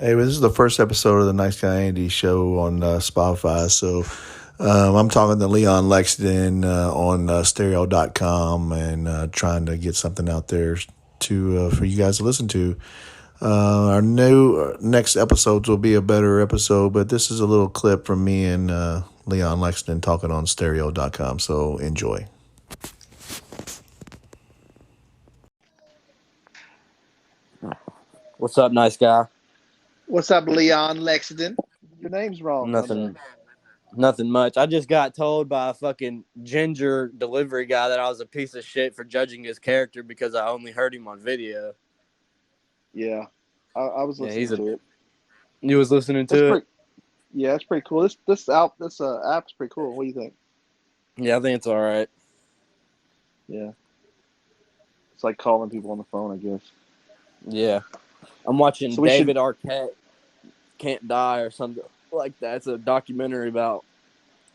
Hey, this is the first episode of the Nice Guy Andy show on Spotify. So I'm talking to Leon Lexington on stereo.com and trying to get something out there to for you guys to listen to. Our new next episodes will be a better episode, but this is a little clip from me and Leon Lexington talking on stereo.com. So enjoy. What's up, nice guy? What's up, Leon Lexington? Your name's wrong. Nothing much. I just got told by a fucking ginger delivery guy that I was a piece of shit for judging his character because I only heard him on video. Yeah, I was listening to it. You was listening It's to pretty. it? Yeah, it's pretty cool. This app's pretty cool. What do you think? Yeah, I think it's all right. Yeah, it's like calling people on the phone, I guess. Yeah, I'm watching So we David Arquette Can't Die or something like that. It's a documentary about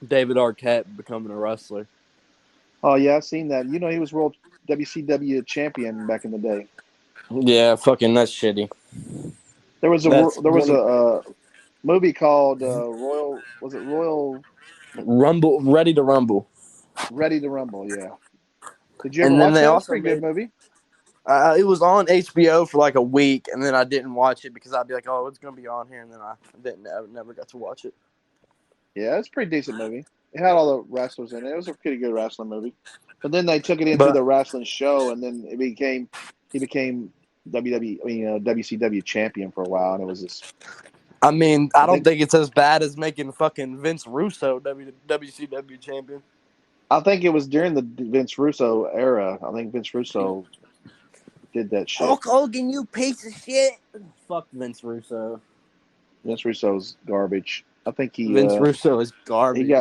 David Arquette becoming a wrestler. Oh yeah, I've seen that. You know, he was world WCW champion back in the day. Yeah, fucking that's shitty. There was a movie called Royal. Was it Royal Rumble, Ready to Rumble. Ready to Rumble? Yeah. Did you ever And then watch they that? It's a also pretty good movie. It was on HBO for like a week, and then I didn't watch it because I'd be like, "Oh, it's gonna be on here," and then I never got to watch it. Yeah, it's a pretty decent movie. It had all the wrestlers in it. It was a pretty good wrestling movie. But then they took it into But the wrestling show, and then he became WCW champion for a while, and it was just. I mean, I don't think think it's as bad as making fucking Vince Russo WCW champion. I think it was during the Vince Russo era. I think Vince Russo did that shit. Hulk Hogan, you piece of shit! Fuck Vince Russo. Vince Russo's garbage. I think Vince Russo is garbage.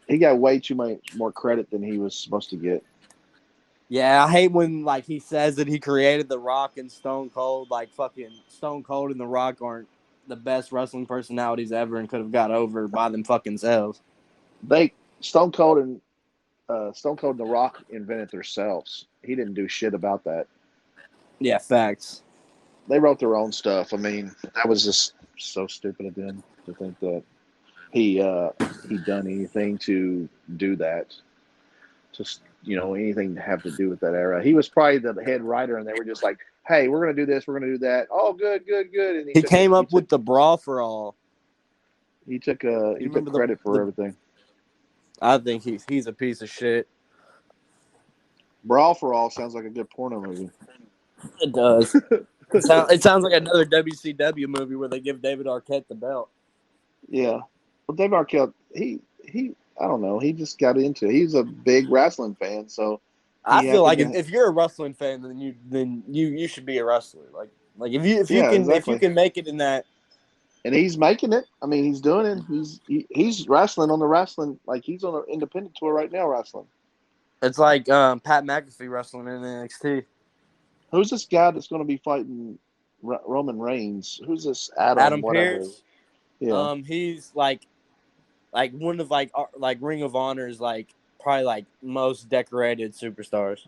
he got way too much more credit than he was supposed to get. Yeah, I hate when like he says that he created The Rock and Stone Cold. Like fucking Stone Cold and The Rock aren't the best wrestling personalities ever and could have got over by them fucking selves. Stone Cold and The Rock invented themselves. He didn't do shit about that. Yeah, facts. They wrote their own stuff. I mean, that was just so stupid of them to think that he done anything to do that. Just anything to have to do with that era. He was probably the head writer, and they were just like, "Hey, we're gonna do this. We're gonna do that. Oh, good, good, good." And he came up with the Brawl for All. He took credit for everything. I think he's a piece of shit. Brawl for All sounds like a good porno movie. It does. It sounds like another WCW movie where they give David Arquette the belt. Yeah, well, David Arquette, he I don't know. He just got into it. He's a big wrestling fan, so I feel like if you're a wrestling fan, then you should be a wrestler. Like if you can make it in that. And he's making it. I mean, he's doing it. He's wrestling on the wrestling, like he's on an independent tour right now wrestling. It's like Pat McAfee wrestling in NXT. Who's this guy that's going to be fighting Roman Reigns? Who's this Adam whatever? Pearce. Yeah. He's like one of like Ring of Honor's probably like most decorated superstars.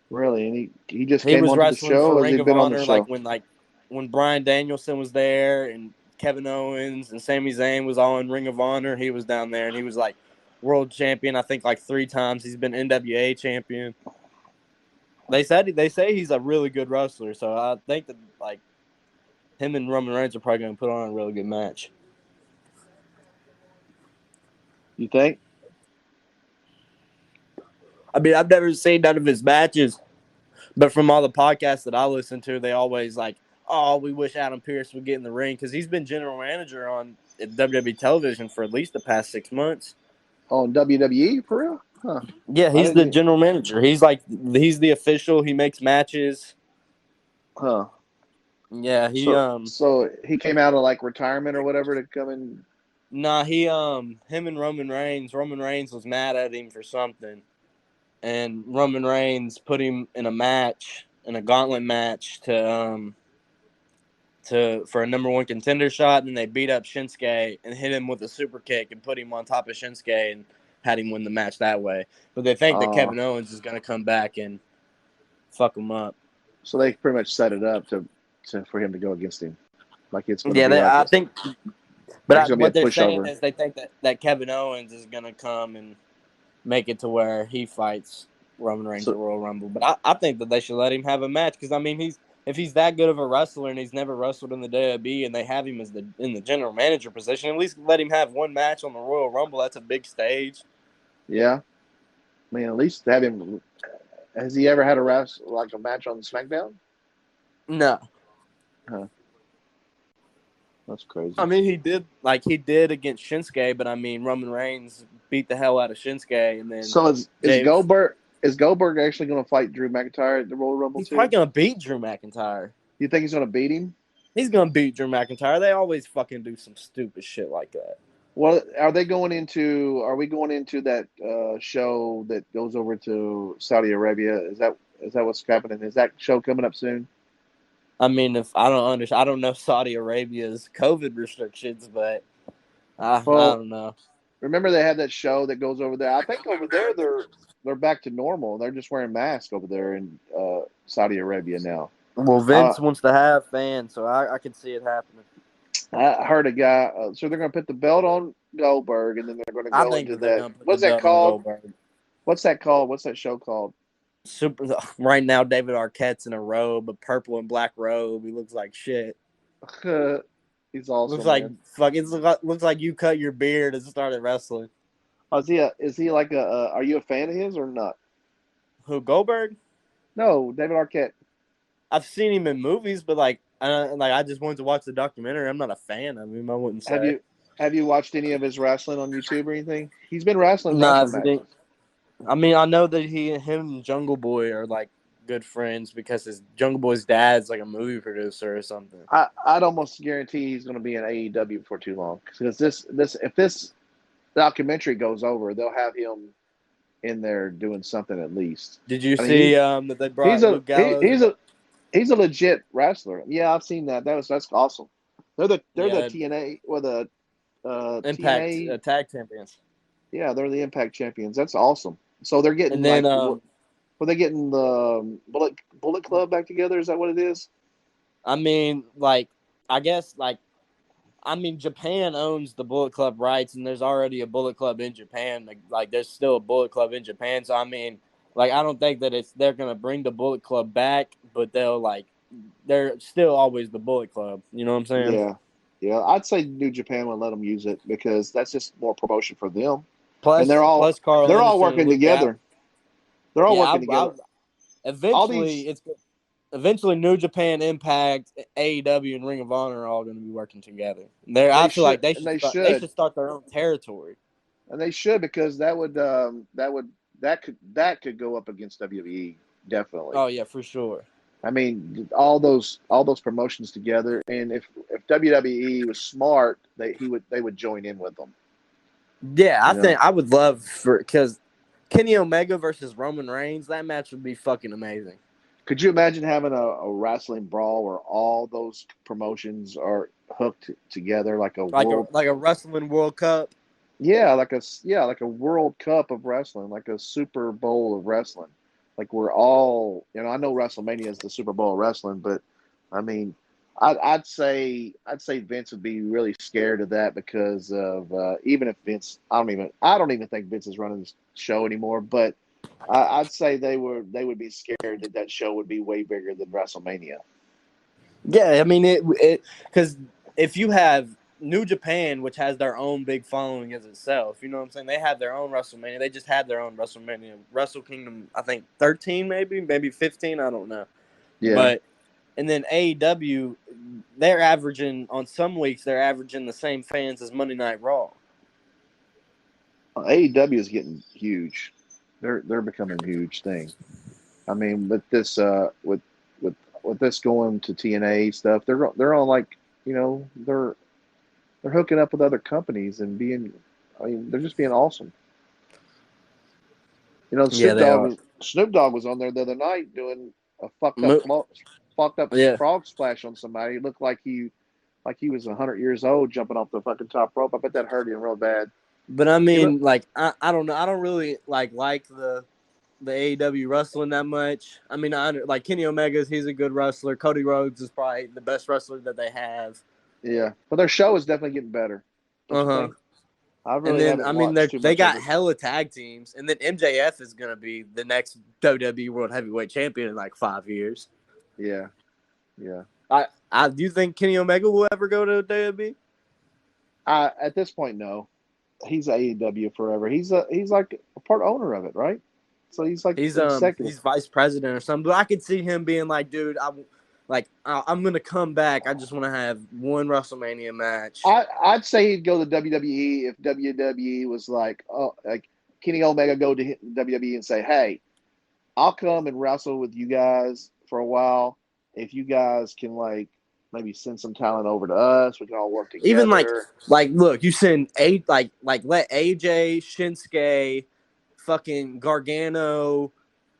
Really, and he just he came was onto wrestling the show. for Or Ring has he of been Honor on the show? like when Bryan Danielson was there and Kevin Owens and Sami Zayn was all in Ring of Honor. He was down there and he was like world champion. I think like 3 times. He's been NWA champion. They say he's a really good wrestler, so I think that like him and Roman Reigns are probably going to put on a really good match. You think? I mean, I've never seen none of his matches, but from all the podcasts that I listen to, they always like, oh, we wish Adam Pearce would get in the ring because he's been general manager on WWE television for at least the past 6 months. On WWE for real? Huh. Yeah, he's the general manager. He's the official. He makes matches. Huh. Yeah, So he came out of like retirement or whatever to come in. Nah, him and Roman Reigns was mad at him for something. And Roman Reigns put him in a gauntlet match for a number 1 contender shot, and they beat up Shinsuke and hit him with a super kick and put him on top of Shinsuke and had him win the match that way. But they think that Kevin Owens is going to come back and fuck him up. So they pretty much set it up for him to go against him. Like it's going to Yeah, be like I it's think, but going to be a what they're saying pushover. is they think that Kevin Owens is going to come and make it to where he fights Roman Reigns So at Royal Rumble. But I think that they should let him have a match because I mean if he's that good of a wrestler and he's never wrestled in the WWE and they have him as in the general manager position, at least let him have one match on the Royal Rumble. That's a big stage. yeah, I mean, at least have him. Has he ever had a match on SmackDown? No, Huh, that's crazy. I mean he did against Shinsuke, but I mean Roman Reigns beat the hell out of Shinsuke, and then So is Dave Goldberg actually going to fight Drew McIntyre at the Royal Rumble he's probably too? gonna beat Drew McIntyre. You think he's going to beat him? He's gonna beat Drew McIntyre. They always fucking do some stupid shit like that. Well, are they going into? Are we going into that show that goes over to Saudi Arabia? Is that what's happening? Is that show coming up soon? I mean, if I don't understand, I don't know Saudi Arabia's COVID restrictions, but I Well, don't know. remember they had that show that goes over there. I think over there they're back to normal. They're just wearing masks over there in Saudi Arabia now. Well, Uh, Vince wants to have fans, so I can see it happening. I heard a guy. So they're going to put the belt on Goldberg, and then they're going to I go think into that they're that. gonna put the What's that belt on called? Goldberg. What's that called? What's that show called? Super. Right now, David Arquette's in a robe, a purple and black robe. He looks like shit. He's Looks awesome, like man. fucking. Looks like you cut your beard and started wrestling. Oh, is he like a? Are you a fan of his or not? Who Goldberg? No, David Arquette. I've seen him in movies, but I just wanted to watch the documentary. I'm not a fan of him. I wouldn't Have say. you have you watched any of his wrestling on YouTube or anything? He's been wrestling No, wrestling I've matches. I mean, I know that him and Jungle Boy are like good friends because his Jungle Boy's dad's like a movie producer or something. I'd almost guarantee he's going to be in AEW for too long because if this documentary goes over, they'll have him in there doing something at least. Did you I mean, see that they he's brought a Luke Gallows? he's a legit wrestler. Yeah, I've seen that. That's awesome. They're the Yeah, TNA or the Impact TNA. tag champions. Yeah, they're the Impact champions. That's awesome. So they're getting And then like were they getting the Bullet Club back together? Is that what it is? I mean, like I guess like I mean Japan owns the Bullet Club rights, and there's already a Bullet Club in Japan. Like there's still a Bullet Club in Japan. So I mean, like I don't think that they're gonna bring the Bullet Club back, but they're still always the Bullet Club. You know what I'm saying? Yeah, yeah. I'd say New Japan would let them use it because that's just more promotion for them, and Plus Carl they're all Anderson and working Luke Gallows. together. They're all Yeah, working together. All these, eventually New Japan, Impact, AEW, and Ring of Honor are all going to be working together. and I feel like they should they they should, should start their own territory. and they should because that could go up against WWE definitely. Oh yeah, for sure. I mean, all those promotions together, and if WWE was smart, they would join in with them. Yeah, I You know, think I would love because Kenny Omega versus Roman Reigns, that match would be fucking amazing. could you imagine having a wrestling brawl where all those promotions are hooked together like a world? Like a wrestling World Cup. Yeah, like a World Cup of wrestling, like a Super Bowl of wrestling. Like we're all, I know WrestleMania is the Super Bowl of wrestling, but I mean, I'd say Vince would be really scared of that because of even if Vince, I don't even think Vince is running this show anymore. But I'd say they would be scared that show would be way bigger than WrestleMania. Yeah, I mean it because if you have New Japan, which has their own big following as itself, you know what I'm saying? They have their own WrestleMania. They just had their own WrestleMania, Wrestle Kingdom. I think 13, maybe 15. I don't know, Yeah, but and then AEW, they're averaging on some weeks they're averaging the same fans as Monday Night Raw. AEW is getting huge. They're becoming a huge thing. I mean, with this with this going to TNA stuff, they're on like they're hooking up with other companies and being, I mean, they're just being awesome. Yeah, they are. Snoop Dogg was on there the other night doing a fucked up Yeah, frog splash on somebody. It looked like he was 100 years old jumping off the fucking top rope. I bet that hurt him real bad. but I He looked mean, like I don't know. I don't really like the AEW wrestling that much. I mean, like Kenny Omega's, he's a good wrestler. Cody Rhodes is probably the best wrestler that they have. Yeah, but their show is definitely getting better. Don't you think? I And really then haven't watched too they much of got it. hella tag teams, and then MJF is gonna be the next WWE World Heavyweight Champion in like 5 years. Yeah, yeah. I do you think Kenny Omega will ever go to WWE? At this point, no. He's AEW forever. He's like a part owner of it, right? So he's like executive. He's vice president or something. But I could see him being like, dude, I'm gonna come back. I just want to have one WrestleMania match. I'd say he'd go to WWE if WWE was like, oh, like Kenny Omega go to WWE and say, hey, I'll come and wrestle with you guys for a while. If you guys can like maybe send some talent over to us, we can all work Even together. look, you send let AJ, Shinsuke, fucking Gargano,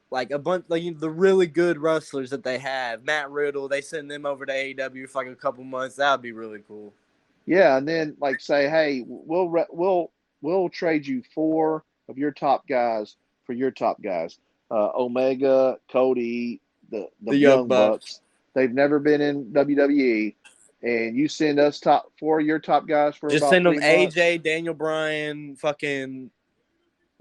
like a bunch like the really good wrestlers that they have, Matt Riddle, they send them over to AEW for like a couple months. That would be really cool. Yeah, and then like say, hey, we'll trade you 4 of your top guys for your top guys. Omega, Cody, the The Young Young Bucks. Bucks. They've never been in WWE, and you send us top 4 of your top guys for Just about send them 3 months. AJ, Daniel Bryan, fucking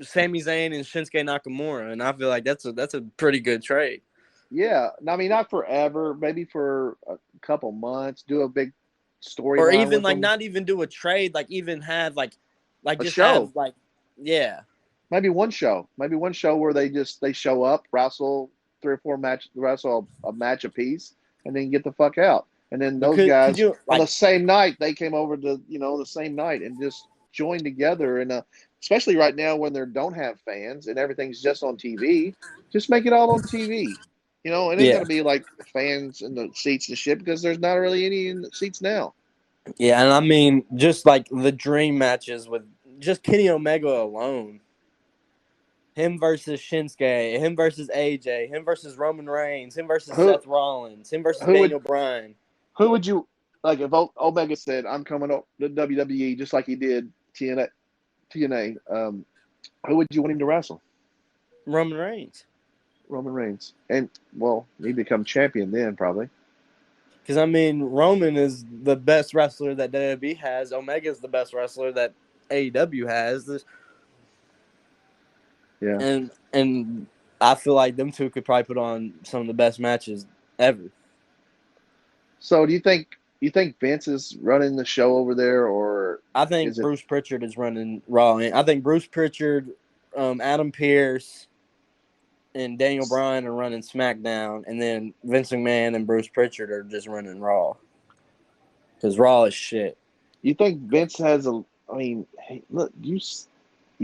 Sami Zayn, and Shinsuke Nakamura, and I feel like that's a pretty good trade. Yeah, I mean not forever, maybe for a couple months. Do a big Or storyline even with like them, not even do a trade, like even have like a just show. have like yeah. Maybe one show where they show up, wrestle 3 or 4 match, wrestle a match apiece, and then get the fuck out. And then But those could guys you on the like same night they came over to the same night and just joined together. And especially right now when they don't have fans and everything's just on TV, just make it all on TV. It ain't yeah. gonna be like fans in the seats and shit because there's not really any in the seats now. Yeah, and I mean just like the dream matches with just Kenny Omega alone. Him versus Shinsuke, him versus AJ, him versus Roman Reigns, him versus Who Seth Rollins, him versus who would Daniel Bryan. who would you like if Omega said I'm coming up to WWE just like he did TNA? TNA. Who would you want him to wrestle? Roman Reigns. Roman Reigns. And well, he become champion then probably. Because I mean, Roman is the best wrestler that WWE has. Omega is the best wrestler that AEW has. Yeah. And I feel like them two could probably put on some of the best matches ever. So do you think Vince is running the show over there, or I think is it? Bruce Pritchard is running Raw. I think Bruce Pritchard, Adam Pearce, and Daniel Bryan are running SmackDown, and then Vince McMahon and Bruce Pritchard are just running Raw. Because Raw is shit. You think Vince has a? I mean, hey, look, you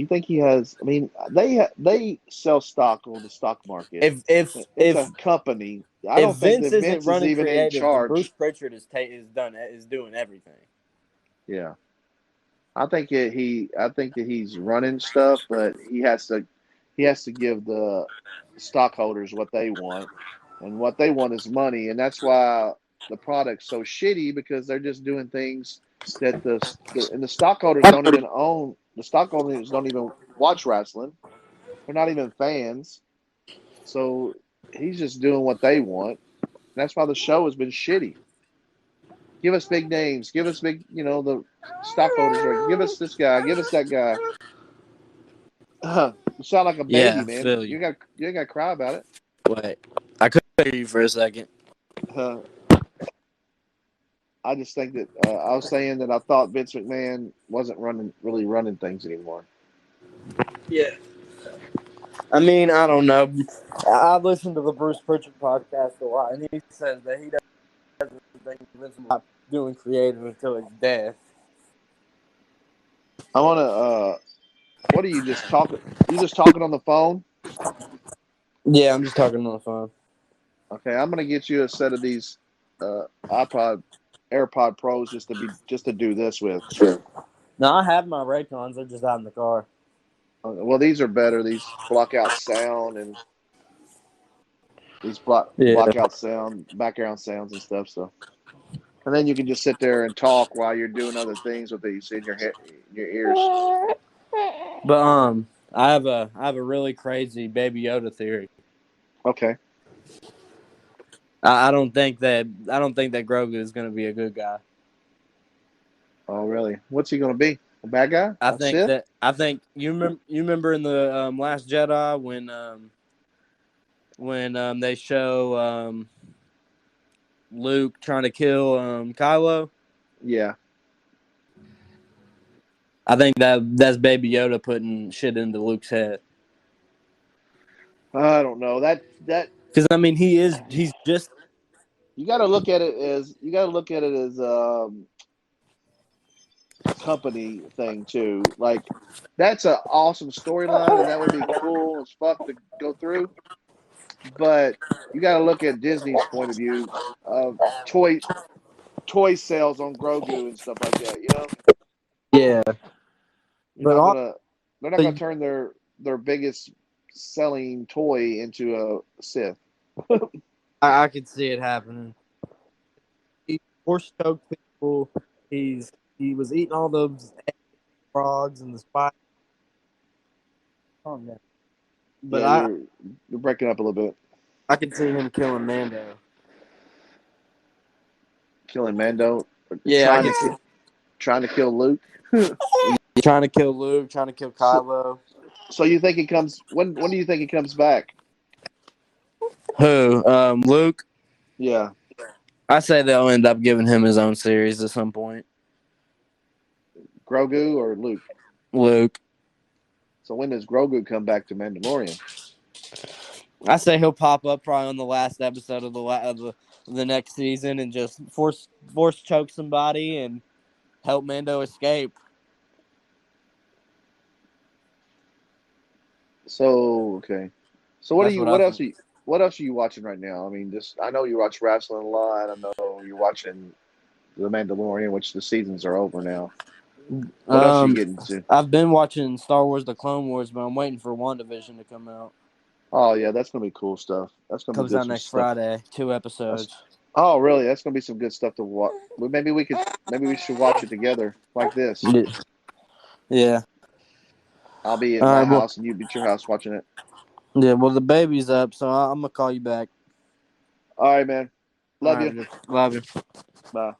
think he has? I mean, they sell stock on the stock market. If if It's if a company. I if don't think Vince that isn't Vince is running even in creative, then Bruce charge. Pritchard is doing everything. Yeah. I think that he's running stuff, but he has to give the stockholders what they want, and what they want is money, and that's why the product's so shitty because they're just doing things that the stockholders don't even own. The stockholders don't even watch wrestling. They're not even fans. So he's just doing what they want. That's why the show has been shitty. Give us big names. Give us big, the stockholders are give us this guy, give us that guy. You sound like a baby, Yeah, man. feel you. You ain't got to cry about it. Wait, I couldn't hear you for a second. Uh, I just think that I was saying that I thought Vince McMahon wasn't really running things anymore. Yeah. I mean, I don't know. I listened to the Bruce Pritchard podcast a lot, and he says that he doesn't think Vince is doing creative until his death. I want to. What are you just talking? You just talking on the phone? Yeah, I'm just talking on the phone. Okay, I'm gonna get you a set of these iPod AirPod Pros just to do this with. No, I have my Raycons. They're just out in the car. Well, these are better. These block out sound and these Yeah. block out sound, background sounds and stuff. So, and then you can just sit there and talk while you're doing other things with these in your ears. But I have a really crazy Baby Yoda theory. Okay. I don't think that Grogu is going to be a good guy. Oh, really? What's he gonna be? A bad guy? A Sith? I think you remember in the Last Jedi when they show Luke trying to kill Kylo. Yeah. I think that's Baby Yoda putting shit into Luke's head. I don't know. That Because I mean, he's just you got to look at it as company thing too. Like that's an awesome storyline, and that would be cool as fuck to go through. But you got to look at Disney's point of view of toy sales on Grogu and stuff like that. You know, yeah. you're But not also, gonna they're not gonna turn their biggest selling toy into a Sith. I could see it happening. He force choked people. He was eating all those frogs and the spider. Oh, man. But Yeah, you're breaking up a little bit. I could see him killing Mando. Killing Mando, Yeah, I trying could to see trying to kill Luke. trying to kill Luke, trying to kill So, Kylo. so you think he comes? When do you think he comes back? Who? Luke. Yeah, I say they'll end up giving him his own series at some point. Grogu or Luke? Luke. So when does Grogu come back to Mandalorian? I say he'll pop up probably on the last episode of the next season and just force choke somebody and help Mando escape. So okay. So That's what I think. what else are you watching right now? I mean, just I know you watch wrestling a lot. I know you're watching The Mandalorian, which the seasons are over now. What else are you getting to? I've been watching Star Wars: The Clone Wars, but I'm waiting for WandaVision to come out. Oh yeah, that's gonna be cool stuff. That's gonna be Comes good out some next stuff. Friday. 2 episodes. Oh really? That's gonna be some good stuff to watch. Well, maybe we should watch it together like this. Yeah. I'll be at All my right. Well, house and you be at your house watching it. yeah. Well, the baby's up, so I'm gonna call you back. All right, man. All Love you. right. Love you. Bye.